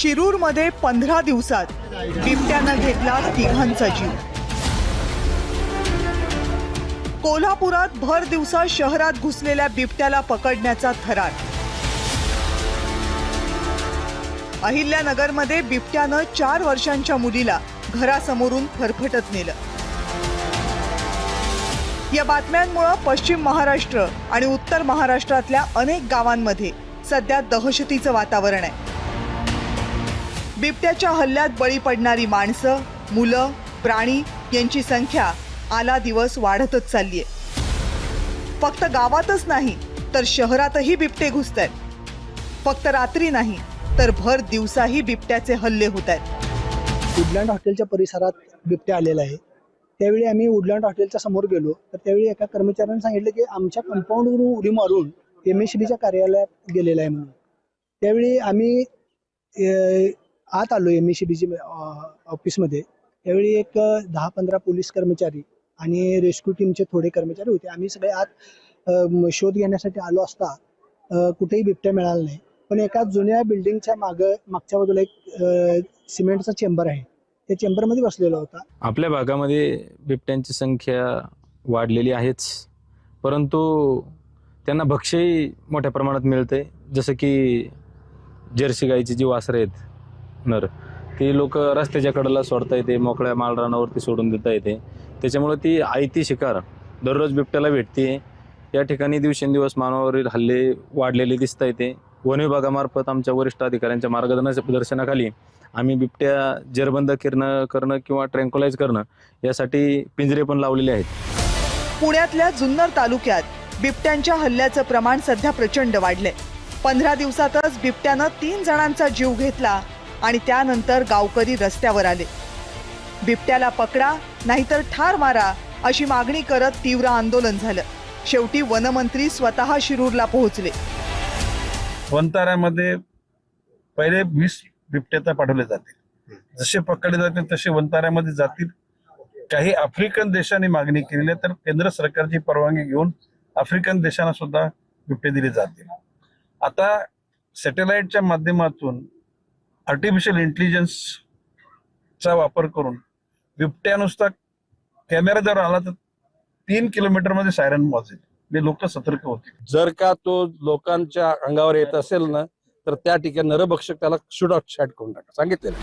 शिरूरमध्ये 15 दिवसात बिबट्यानं घेतला तिघांचा जीव. कोल्हापुरात भर दिवसा शहरात घुसलेल्या बिबट्याला पकडण्याचा थरार. अहिल्यानगरमध्ये बिबट्यानं 4 वर्षांच्या मुलीला घरासमोरून फरफटत नेलं. या बातम्यांमुळे पश्चिम महाराष्ट्र आणि उत्तर महाराष्ट्रातल्या अनेक गावांमध्ये सध्या दहशतीचं वातावरण आहे. बिबट्याच्या हल्ल्यात बळी पडणारी माणसं, मुलं, प्राणी यांची संख्या आला दिवस वाढतच चालली आहे. फक्त गावातच नाही तर शहरातही बिबटे घुसतायत. फक्त रात्री नाही तर भर दिवसाही बिबट्याचे हल्ले होत आहेत. वुडलँड हॉटेलच्या परिसरात बिबट्या आलेला आहे. त्यावेळी आम्ही वुडलँड हॉटेलच्या समोर गेलो तर त्यावेळी एका कर्मचाऱ्याने सांगितलं की आमच्या कंपाऊंडवरून उडी मारून MSCBच्या कार्यालयात गेलेला आहे म्हणून. त्यावेळी आम्ही आत आलो MSCBच्या ऑफिसमध्ये. त्यावेळी एक 10-15 पोलीस कर्मचारी आणि रेस्क्यू टीमचे थोडे कर्मचारी होते. आम्ही सगळे आत शोध घेण्यासाठी आलो असता कुठेही बिबट्या मिळाला नाही. पण एका जुन्या बिल्डिंगच्या मागच्या बाजूला एक सिमेंटचा चेंबर आहे, त्या चेंबरमध्ये बसलेला होता. आपल्या भागामध्ये बिबट्यांची संख्या वाढलेली आहेच, परंतु त्यांना भक्ष्यही मोठ्या प्रमाणात मिळते. जसं की जर्सी गाईची जी वासरं आहेत नर, ती लोक रस्त्याच्या कडेला सोडता येते, मोकळ्या माळरानावरती सोडून देता येते. त्याच्यामुळे ती आयती शिकार दररोज बिबट्याला भेटते. या ठिकाणी दिवसेंदिवस मानवावरील हल्ले वाढलेले दिसता येते. वन विभागामार्फत आमच्या वरिष्ठ अधिकाऱ्यांच्या मार्गदर्शनाखाली आम्ही बिबट्या जेरबंद करणं किंवा ट्रँक्युलाइज करणं यासाठी पिंजरे पण लावलेले आहेत. पुण्यातल्या जुन्नर तालुक्यात बिबट्यांच्या हल्ल्याचं प्रमाण सध्या प्रचंड वाढलंय. 15 दिवसातच बिबट्यानं 3 जणांचा जीव घेतला आणि त्यानंतर गावकरी रस्त्यावर आले. बिबट्याला पकडा नाहीतर ठार मारा अशी मागणी करत तीव्र आंदोलन झालं. शेवटी वनमंत्री स्वतः शिरूरला पोहोचले. वनताऱ्यामध्ये पहिले 20 बिबट्या पाठवले जातील. जसे पकडले जातील तसे वनताऱ्यामध्ये जातील. काही आफ्रिकन देशांनी मागणी केलेली आहे तर केंद्र सरकारची परवानगी घेऊन आफ्रिकन देशांना सुद्धा बिबटे दिले जातील. आता सॅटेलाइटच्या माध्यमातून आर्टिफिशियल इंटेलिजन्सचा वापर करून बिबट्या नुसता कॅमेरा जर आला तर 3 किलोमीटरमध्ये सायरन वाजेल. लोक सतर्क होतील. जर का तो लोकांच्या अंगावर येत असेल ना तर त्या ठिकाणी नरभक्षक त्याला शूट आउट शॉट करून टाका सांगितलेलं.